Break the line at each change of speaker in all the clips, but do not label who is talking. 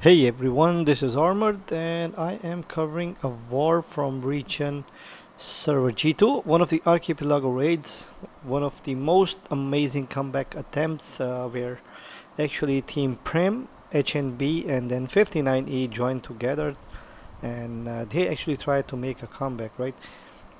Hey everyone, this is Armored and I am covering a war from region server G2, one of the Archipelago raids, one of the most amazing comeback attempts where actually Team Prim, HNB and then 59E joined together and they actually tried to make a comeback, right?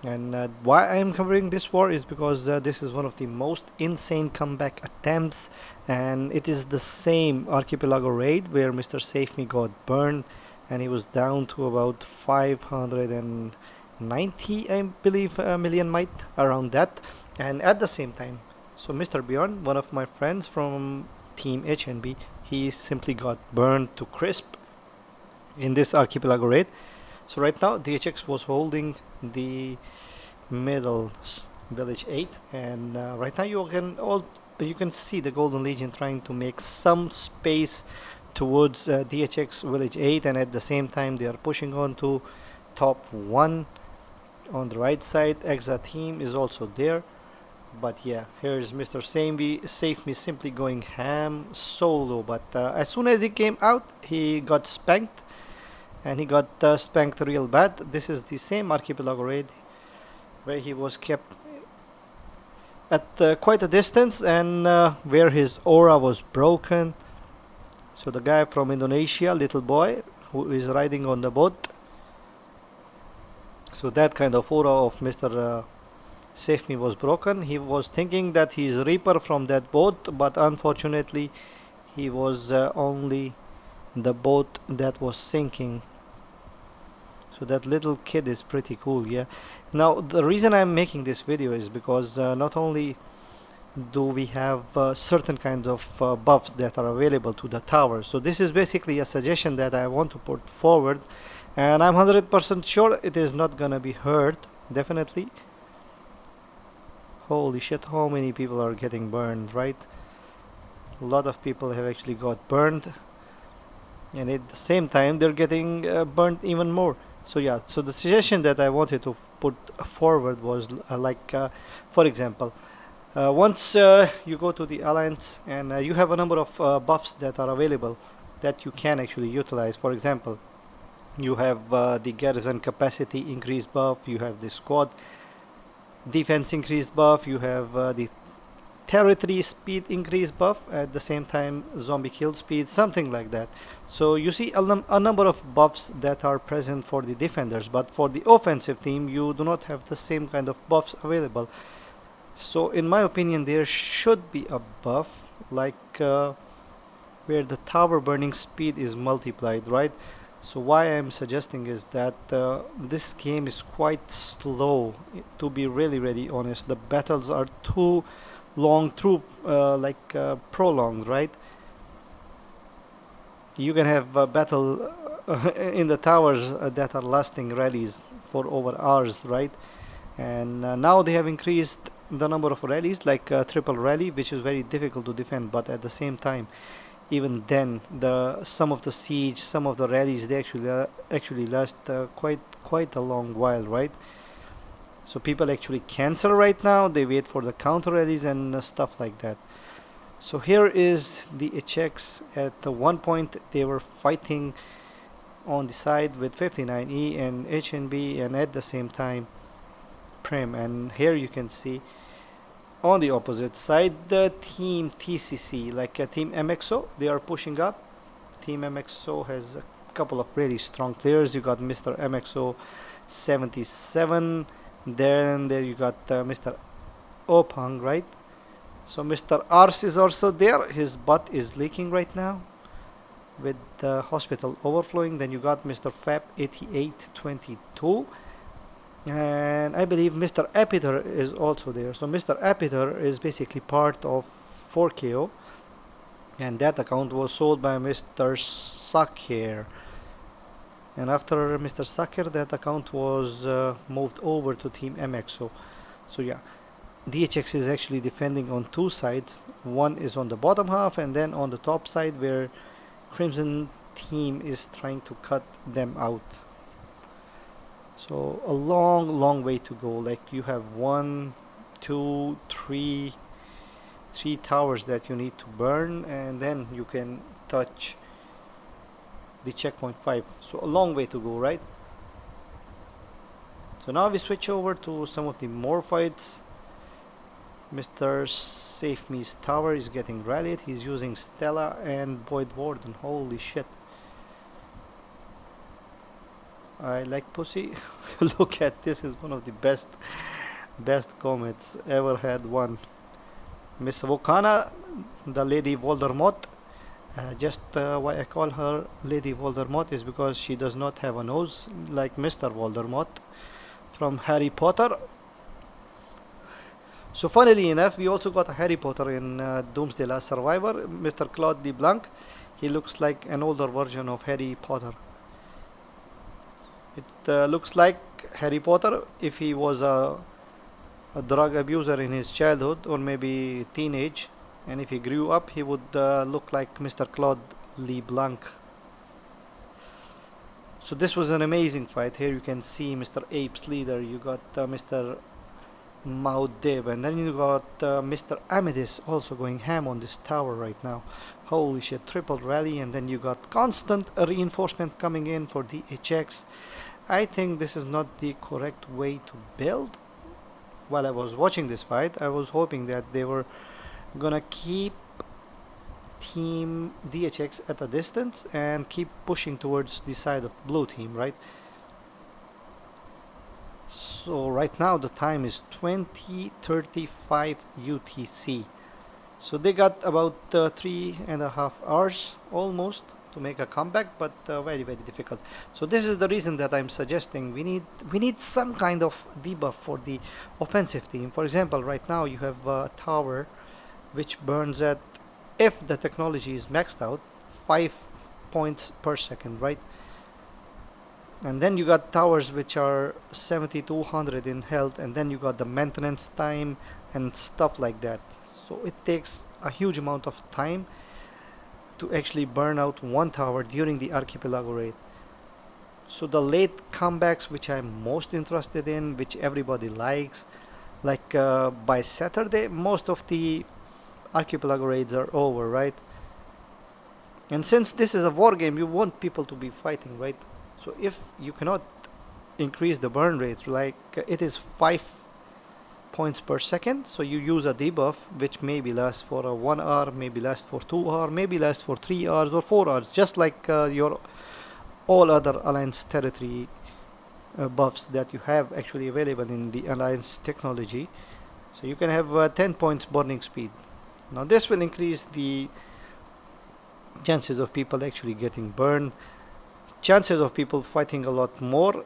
And why I am covering this war is because this is one of the most insane comeback attempts, and it is the same Archipelago raid where Mr. Safeme got burned, and he was down to about 590, I believe, million might around that. And at the same time, so Mr. Bjorn, one of my friends from Team HNB, he simply got burned to crisp in this Archipelago raid. So right now DHX was holding the middle village 8, and right now you can see the Golden Legion trying to make some space towards DHX village 8, and at the same time they are pushing on to top 1 on the right side. AXA team is also there, but yeah, here's Mr. Safeme simply going ham solo, but as soon as he came out he got spanked, and he got spanked real bad. This is the same Archipelago raid where he was kept at quite a distance, and where his aura was broken. So the guy from Indonesia, little boy, who is riding on the boat. So that kind of aura of Mr. Safeme was broken. He was thinking that he is Reaper from that boat, but unfortunately he was only the boat that was sinking. So that little kid is pretty cool, yeah. Now the reason I'm making this video is because not only do we have certain kinds of buffs that are available to the tower, so this is basically a suggestion that I want to put forward, and I'm 100% sure it is not gonna be heard, definitely. Holy shit, how many people are getting burned, right? A lot of people have actually got burned, and at the same time they're getting burned even more. So yeah, so the suggestion that I wanted to put forward was for example, once you go to the alliance and you have a number of buffs that are available that you can actually utilize. For example, you have the garrison capacity increased buff, you have the squad defense increased buff, you have the territory speed increase buff, at the same time zombie kill speed, something like that. So you see a number of buffs that are present for the defenders, but for the offensive team you do not have the same kind of buffs available. So in my opinion there should be a buff like where the tower burning speed is multiplied, right? So why I'm suggesting is that this game is quite slow, to be really honest. The battles are too long, prolonged, right? You can have a battle in the towers that are lasting rallies for over hours, right? And now they have increased the number of rallies, like triple rally, which is very difficult to defend, but at the same time, even then, some of the siege, some of the rallies, they actually last quite a long while, right? So people actually cancel right now, they wait for the counter rallies and stuff like that. So here is the HX. At one point they were fighting on the side with 59E and HNB, and at the same time Prim. And here you can see on the opposite side the team TCC, like team MXO, they are pushing up. Team MXO has a couple of really strong players. You got Mr. MXO 77, then there you got Mr. Opang, right? So Mr. Ars is also there. His butt is leaking right now with the hospital overflowing. Then you got Mr. Fab 8822, and I believe Mr. Epiter is also there. So Mr. Epiter is basically part of 4KO, and that account was sold by Mr. Sakir. And after Mr. Sakir, that account was moved over to Team MXO. So yeah, DHX is actually defending on two sides. One is on the bottom half, and then on the top side where Crimson team is trying to cut them out. So a long way to go. Like you have 1, 2, 3 towers that you need to burn, and then you can touch the checkpoint 5. So a long way to go, right? So now we switch over to some of the more fights. Mr. Safeme's tower is getting rallied. He's using Stella and Void Warden. Holy shit. I like pussy. Look at this, is one of the best comets ever had one. Miss Volcana, the Lady Voldemort. Why I call her Lady Voldemort is because she does not have a nose like Mr. Voldemort from Harry Potter. So funnily enough, we also got a Harry Potter in Doomsday Last Survivor, Mr. Claude LeBlanc. He looks like an older version of Harry Potter. It looks like Harry Potter if he was a drug abuser in his childhood or maybe teenage, and if he grew up he would look like Mr. Claude LeBlanc. So this was an amazing fight. Here you can see Mr. Ape's leader, you got Mr. Maudib, and then you got Mr. Amethyst also going ham on this tower right now. Holy shit, triple rally, and then you got constant reinforcement coming in for DHX. I think this is not the correct way to build. While I was watching this fight, I was hoping that they were gonna keep team DHX at a distance and keep pushing towards the side of blue team, right? So right now the time is 20:35 UTC. So they got about 3.5 hours almost to make a comeback, but very difficult. So this is the reason that I'm suggesting we need some kind of debuff for the offensive team. For example, right now you have a tower which burns at, if the technology is maxed out, 5 points per second, right? And then you got towers which are 7200 in health, and then you got the maintenance time and stuff like that. So it takes a huge amount of time to actually burn out one tower during the Archipelago raid. So the late comebacks which I'm most interested in, which everybody likes, like by Saturday most of the Archipelago raids are over, right? And since this is a war game, you want people to be fighting, right? So if you cannot increase the burn rate, like it is 5 points per second, so you use a debuff which maybe lasts for 1 hour, maybe lasts for 2 hours, maybe lasts for 3 hours or 4 hours, just like your all other alliance territory buffs that you have actually available in the alliance technology. So you can have 10 points burning speed. Now this will increase the chances of people actually getting burned, chances of people fighting a lot more,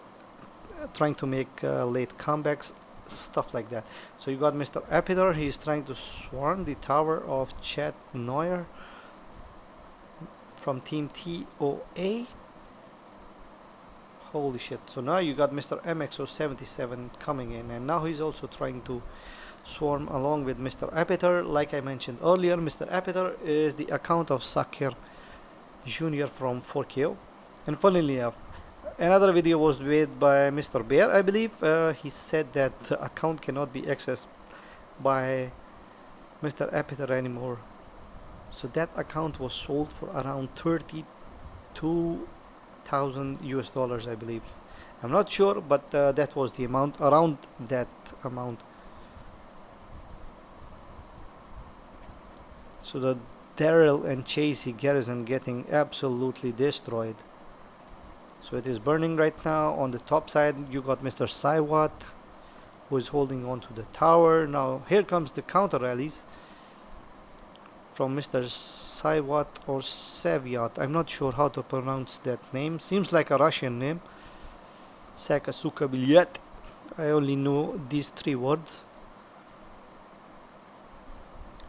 trying to make late comebacks, stuff like that. So you got Mr. Epidor, he is trying to swarm the tower of Chet Neuer from team TOA. Holy shit. So now you got Mr. MXO77 coming in, and now he's also trying to swarm along with Mr. Epidor. Like I mentioned earlier, Mr. Epidor is the account of Sakir Jr. from 4KO. And funnily enough, another video was made by Mr. Bear, I believe. He said that the account cannot be accessed by Mr. Epidor anymore. So that account was sold for around $32,000 I believe. I'm not sure, but that was the amount, around that amount. So the Daryl and Chasey garrison getting absolutely destroyed. So it is burning right now. On the top side you got Mr. Saiwat, who is holding on to the tower. Now here comes the counter rallies from Mr. Saiwat or Saviat. I'm not sure how to pronounce that name. Seems like a Russian name. Sakasuka Bilyat. I only know these 3 words.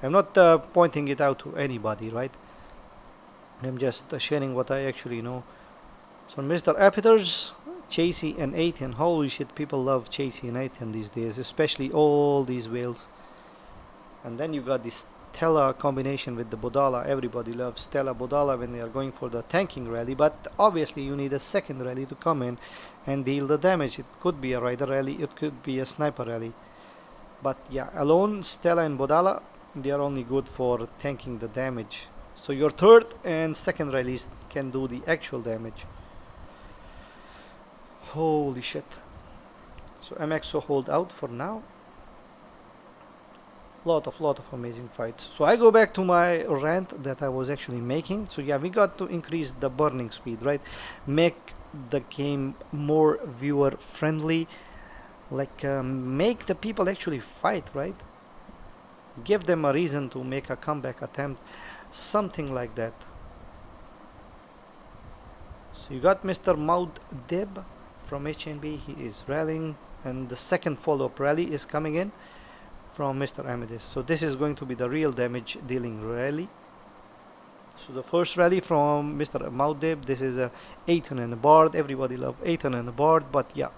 I'm not pointing it out to anybody, right? I'm just sharing what I actually know. So Mr. Epidors, Chasey and Aten. Holy shit, people love Chasey and Aten these days, especially all these whales. And then you got this Stella combination with the Bodala. Everybody loves Stella Bodala when they are going for the tanking rally, but obviously you need a second rally to come in and deal the damage. It could be a rider rally, it could be a sniper rally. But yeah, alone Stella and Bodala, they are only good for tanking the damage. So your third and second rallies can do the actual damage. Holy shit. So MXO hold out for now. Lot of amazing fights. So I go back to my rant that I was actually making. So yeah, we got to increase the burning speed, right? Make the game more viewer friendly. Like make the people actually fight, right? Give them a reason to make a comeback attempt, something like that. So you got Mr. Maud Deb from HNB. He is rallying, and the second follow-up rally is coming in from Mr. Amethyst. So this is going to be the real damage dealing rally. So the first rally from Mr. Maudib, this is a Ethan and a Bard. Everybody love Ethan and a Bard, but yeah,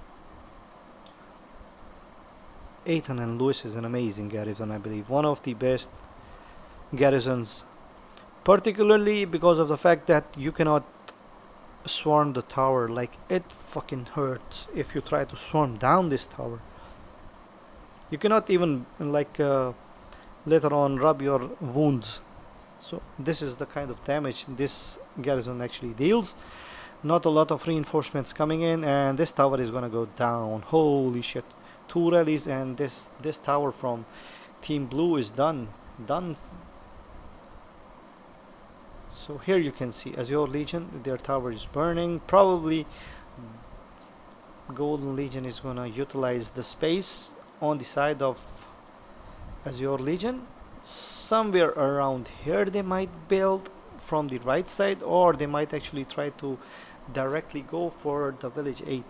Ethan and Lewis is an amazing garrison, I believe. One of the best garrisons, particularly because of the fact that you cannot swarm the tower. Like, it fucking hurts if you try to swarm down this tower. You cannot even, like, later on rub your wounds. So this is the kind of damage this garrison actually deals. Not a lot of reinforcements coming in, and this tower is gonna go down. Holy shit. 2 rallies and this tower from Team Blue is done. So here you can see Azure Legion, their tower is burning. Probably Golden Legion is gonna utilize the space on the side of Azure Legion. Somewhere around here they might build from the right side, or they might actually try to directly go for the village 8.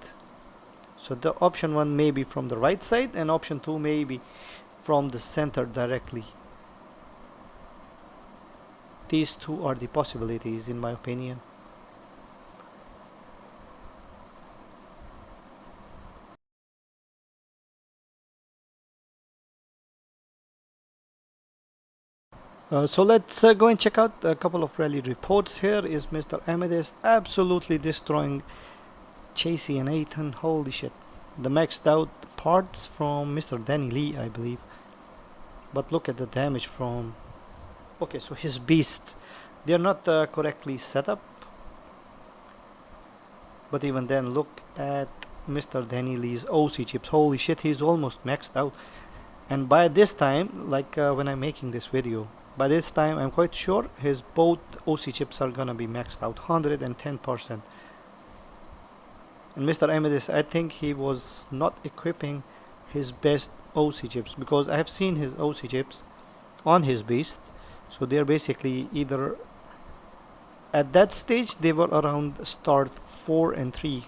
So the option 1 may be from the right side, and option 2 may be from the center directly. These two are the possibilities, in my opinion. So let's go and check out a couple of rally reports. Here is Mr. Amethyst absolutely destroying Chasey and Ethan. Holy shit. The maxed out parts from Mr. Danny Lee, I believe. But look at the damage from... Okay, so his beasts, they're not correctly set up. But even then, look at Mr. Danny Lee's OC chips. Holy shit, he's almost maxed out. And by this time, like when I'm making this video, by this time I'm quite sure his both OC chips are gonna be maxed out 110%. And Mr. Amethyst, I think he was not equipping his best OC chips, because I have seen his OC chips on his beast. So they're basically either at that stage they were around start 4 and 3.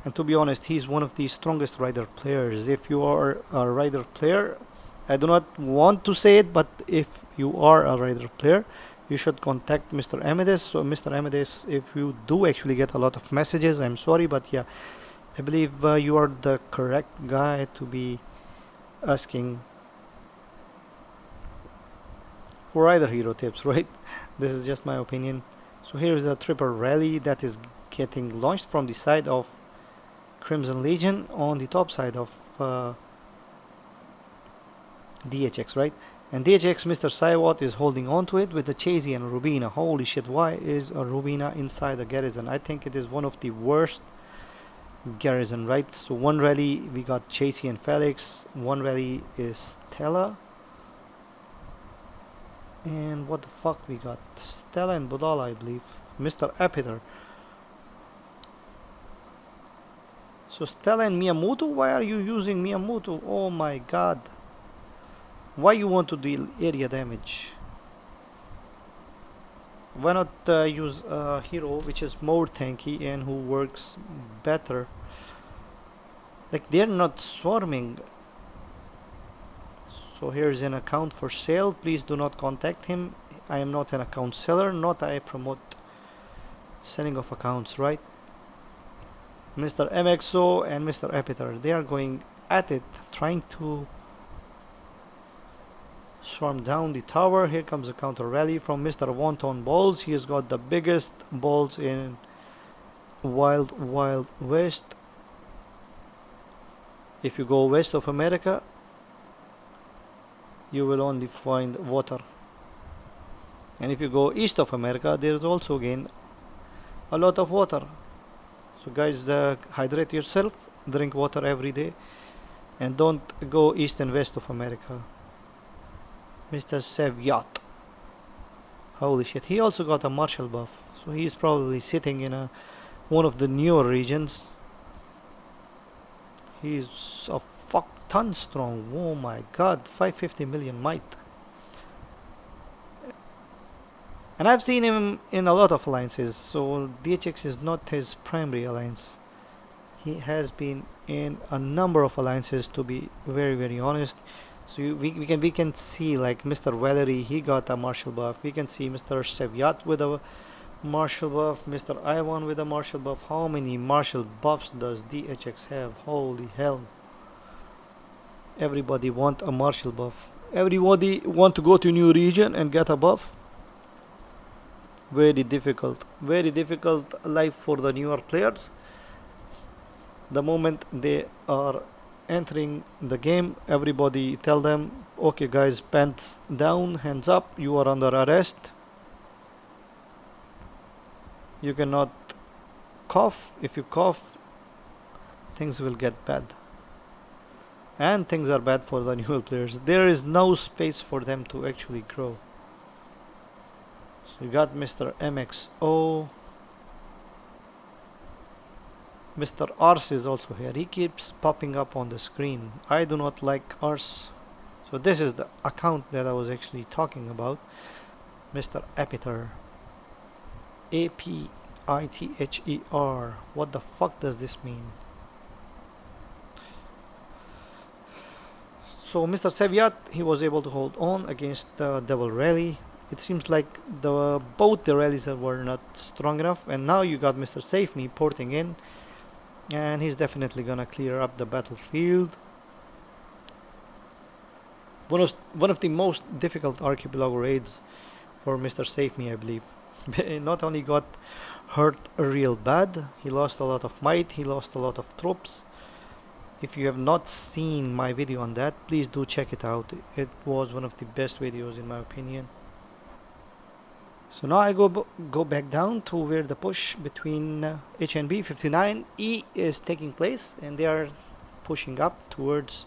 And to be honest, he's one of the strongest rider players. If you are a rider player, I do not want to say it, but if you are a rider player, you should contact Mr. Amethyst. So Mr. Amethyst, if you do actually get a lot of messages, I'm sorry, but yeah, I believe you are the correct guy to be asking for rider hero tips, right? This is just my opinion. So here is a triple rally that is getting launched from the side of Crimson Legion on the top side of DHX, right? And DHX, Mr. Saiwat, is holding on to it with the Chasey and Rubina. Holy shit, why is a Rubina inside the garrison? I think it is one of the worst garrison, right? So one rally we got Chasey and Felix, one rally is Stella, and what the fuck we got? Stella and Budala, I believe. Mr. Apiter. So Stella and Miyamoto, why are you using Miyamoto? Oh my god. Why you want to deal area damage? Why not use a hero which is more tanky and who works better? Like, they're not swarming. So here's an account for sale. Please do not contact him. I am not an account seller, not I promote selling of accounts, right? Mr. MXO and Mr. Epiter, they are going at it, trying to swarm down the tower. Here comes a counter rally from Mr. Wonton Balls. He has got the biggest balls in Wild West. If you go west of America, you will only find water. And if you go east of America, there's also again a lot of water. So guys, hydrate yourself, drink water every day, and don't go east and west of America. Mr. Sevyat, holy shit, he also got a martial buff, so he's probably sitting in one of the newer regions. He's a fuck ton strong. Oh my god, 550 million might. And I've seen him in a lot of alliances, so DHX is not his primary alliance. He has been in a number of alliances, to be very honest. So we can see like Mr. Valery, he got a martial buff. We can see Mr. Sevyat with a martial buff, Mr. Ivan with a martial buff. How many martial buffs does DHX have? Holy hell. Everybody want a martial buff. Everybody want to go to new region and get a buff. Very difficult life for the newer players. The moment they are entering the game, everybody tell them, okay guys, pants down, hands up, you are under arrest. You cannot cough. If you cough, things will get bad. And things are bad for the newer players. There is no space for them to actually grow. So you got Mr. MXO. Mr. Ars is also here. He keeps popping up on the screen. I do not like Ars. So this is the account that I was actually talking about. Mr. Apiter. APITHER. What the fuck does this mean? So Mr. Sevyat, he was able to hold on against the double rally. It seems like both the rallies were not strong enough, and now you got Mr. Safeme porting in, and he's definitely gonna clear up the battlefield. One of the most difficult Archipelago raids for Mr. Safeme, I believe. Not only got hurt real bad, he lost a lot of might, he lost a lot of troops. If you have not seen my video on that, please do check it out. It was one of the best videos in my opinion. So now I go back down to where the push between HNB 59E is taking place, and they are pushing up towards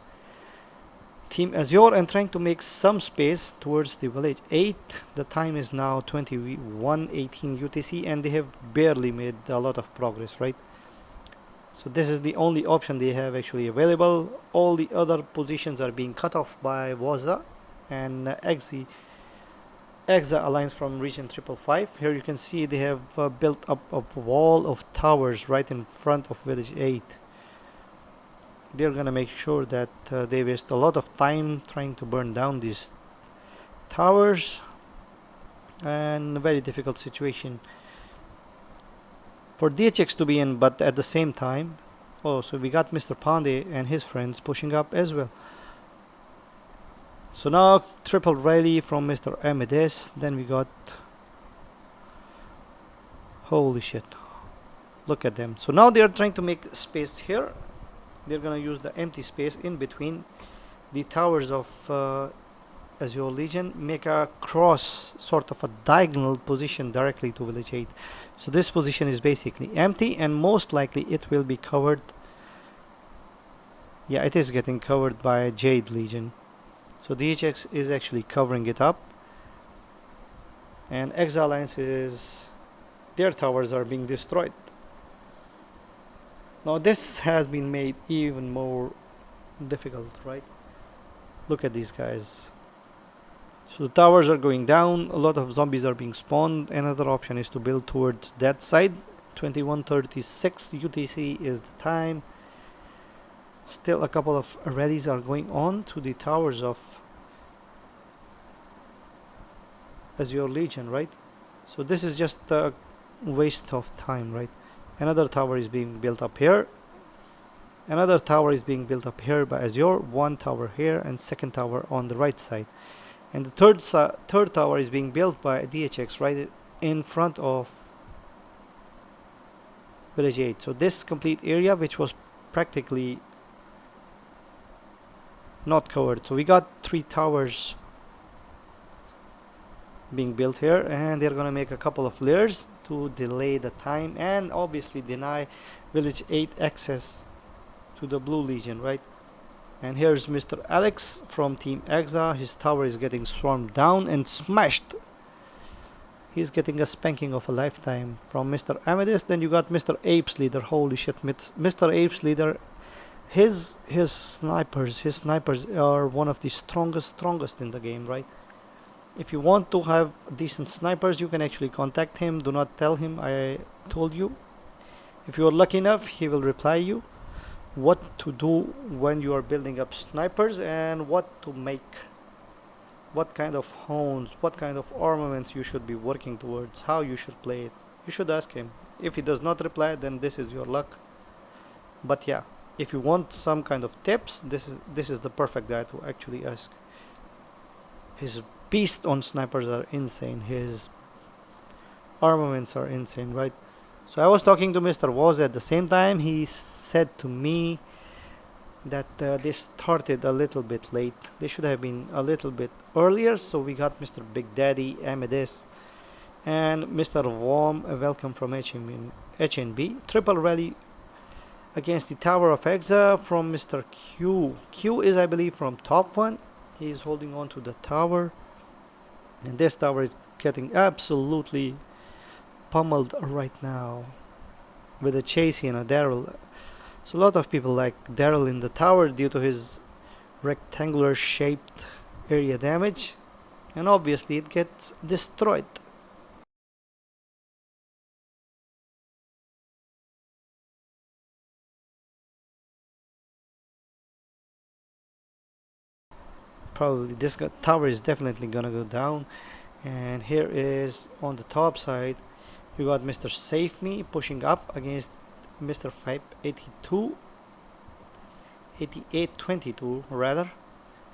Team Azure and trying to make some space towards the village 8. The time is now 21:18 UTC, and they have barely made a lot of progress, right? So this is the only option they have actually available. All the other positions are being cut off by Waza and AXA alliance from region 555. Here you can see they have built up a wall of towers right in front of village 8. They're gonna make sure that they waste a lot of time trying to burn down these towers, and a very difficult situation for DHX to be in, but at the same time, oh, so we got Mr. Pandey and his friends pushing up as well. So now triple rally from Mr. Amadeus. Then we got, holy shit, look at them. So now they are trying to make space here. They're gonna use the empty space in between the towers of Azure Legion, make a cross, sort of a diagonal position directly to village 8. So this position is basically empty, and most likely it will be covered. Yeah, it is getting covered by Jade Legion. So DHX is actually covering it up, and AXA Alliance is, their towers are being destroyed. Now this has been made even more difficult, right? Look at these guys. So the towers are going down, a lot of zombies are being spawned. Another option is to build towards that side. 21:36 UTC is the time. Still a couple of rallies are going on to the towers of Azure Legion, right? So this is just a waste of time, right? Another tower is being built up here. Another tower is being built up here by Azure. One tower here, and second tower on the right side. And the third tower is being built by DHX right in front of village 8. So this complete area, which was practically not covered. So we got 3 towers being built here, and they're gonna make a couple of layers to delay the time and obviously deny village 8 access to the blue legion, right? And here's Mr. Alex from Team AXA. His tower is getting swarmed down and smashed. He's getting a spanking of a lifetime from Mr. Amethyst. Then you got Mr. Apes Leader. Holy shit, Mr. Apes Leader. His snipers are one of the strongest in the game, right? If you want to have decent snipers, you can actually contact him. Do not tell him I told you. If you are lucky enough, he will reply you what to do when you are building up snipers and what to make, what kind of hounds, what kind of armaments you should be working towards, how you should play it. You should ask him. If he does not reply, then this is your luck. But yeah, if you want some kind of tips, this is the perfect guy to actually ask. His beast on snipers are insane. His armaments are insane, right? So I was talking to Mr. Woz at the same time. He said to me that they started a little bit late. They should have been a little bit earlier. So we got Mr. Big Daddy, Amethyst, and Mr. Warm. Welcome from HNB. Triple rally against the Tower of AXA from Mr. Q. Q is, I believe, from TOP1. He is holding on to the tower. And this tower is getting absolutely pummeled right now with a Chasey and a Daryl. So a lot of people like Daryl in the tower due to his rectangular shaped area damage, and obviously it gets destroyed. Probably this tower is definitely gonna go down. And here is on the top side you got Mr. Safeme pushing up against Mr. 582 8822 rather,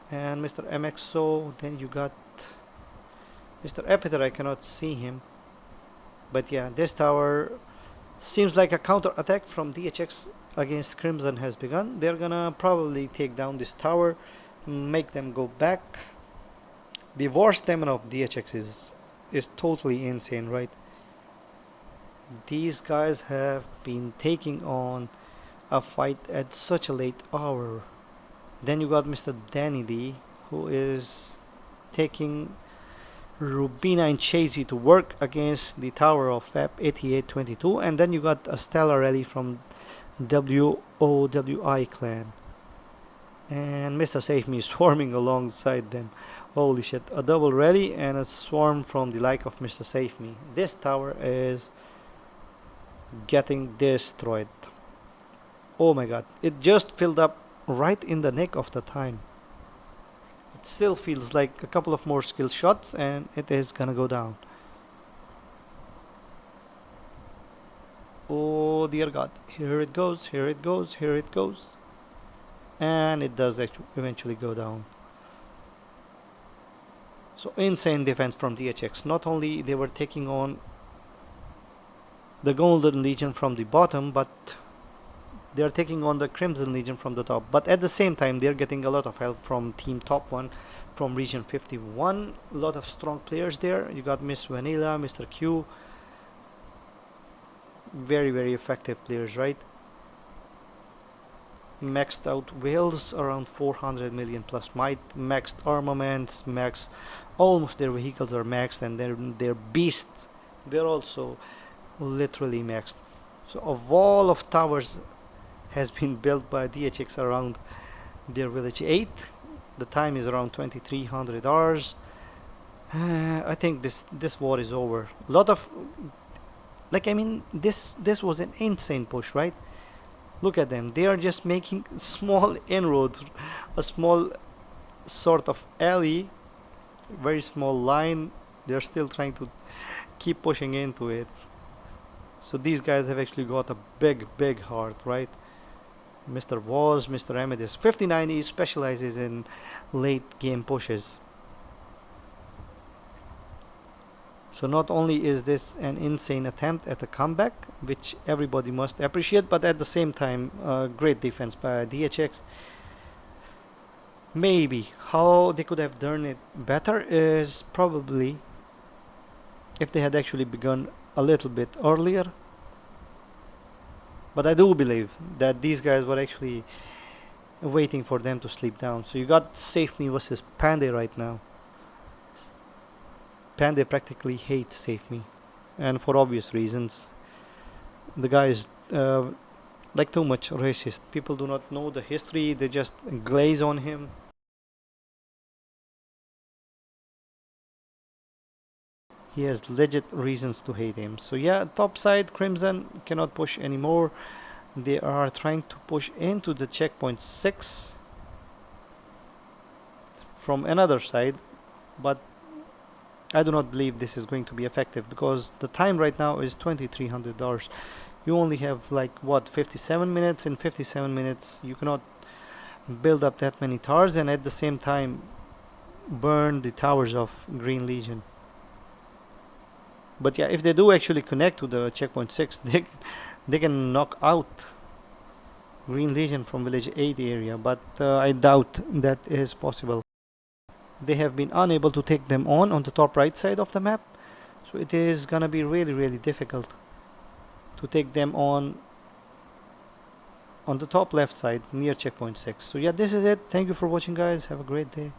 and Mr. MXO. Then you got Mr. Epiter. I cannot see him, but yeah, this tower seems like a counter attack from DHX against Crimson has begun. They're gonna probably take down this tower, make them go back. The war stamina of DHX is totally insane, right? These guys have been taking on a fight at such a late hour. Then you got Mr. Danny D, who is taking Rubina and Chasey to work against the tower of FAP 8822, and then you got a stellar rally from WOWI clan. And Mr. Save Me swarming alongside them. Holy shit, a double rally and a swarm from the like of Mr. Save Me. This tower is getting destroyed. Oh my god, it just filled up right in the nick of the time. It still feels like a couple of more skill shots and it is gonna go down. Oh dear god, here it goes, here it goes, here it goes. And it does eventually go down. So insane defense from DHX. Not only they were taking on the Golden Legion from the bottom, but they are taking on the Crimson Legion from the top. But at the same time, they are getting a lot of help from Team TOP1 from Region 51. A lot of strong players there. You got Miss Vanilla, Mr. Q. Very, very effective players, right? Maxed out whales, around 400 million plus might. Maxed armaments, almost their vehicles are maxed, and their beasts, they're also literally maxed. So a wall of towers has been built by DHX around their village 8. The time is around 2300 hours. I think this war is over. A lot of, like, I mean, this was an insane push, right? Look at them, they are just making small inroads, a small sort of alley, very small line. They're still trying to keep pushing into it. So these guys have actually got a big heart, right? Mr. Woz, Mr. Amethyst. 59E specializes in late game pushes. So not only is this an insane attempt at a comeback, which everybody must appreciate, but at the same time, great defense by DHX. Maybe how they could have done it better is probably if they had actually begun a little bit earlier. But I do believe that these guys were actually waiting for them to sleep down. So you got safeme versus Panday right now. Panday practically hates safeme, and for obvious reasons. The guy is like too much racist. People do not know the history, they just glaze on him. He has legit reasons to hate him. So yeah, top side Crimson cannot push anymore. They are trying to push into the checkpoint 6 from another side, but I do not believe this is going to be effective because the time right now is $2,300. You only have like what, 57 minutes. In 57 minutes you cannot build up that many towers and at the same time burn the towers of Green Legion. But yeah, if they do actually connect to the checkpoint 6, they can knock out Green Legion from village 8 area, but I doubt that is possible. They have been unable to take them on the top right side of the map, so it is gonna be really difficult to take them on the top left side near checkpoint 6. So yeah, this is it. Thank you for watching, guys. Have a great day.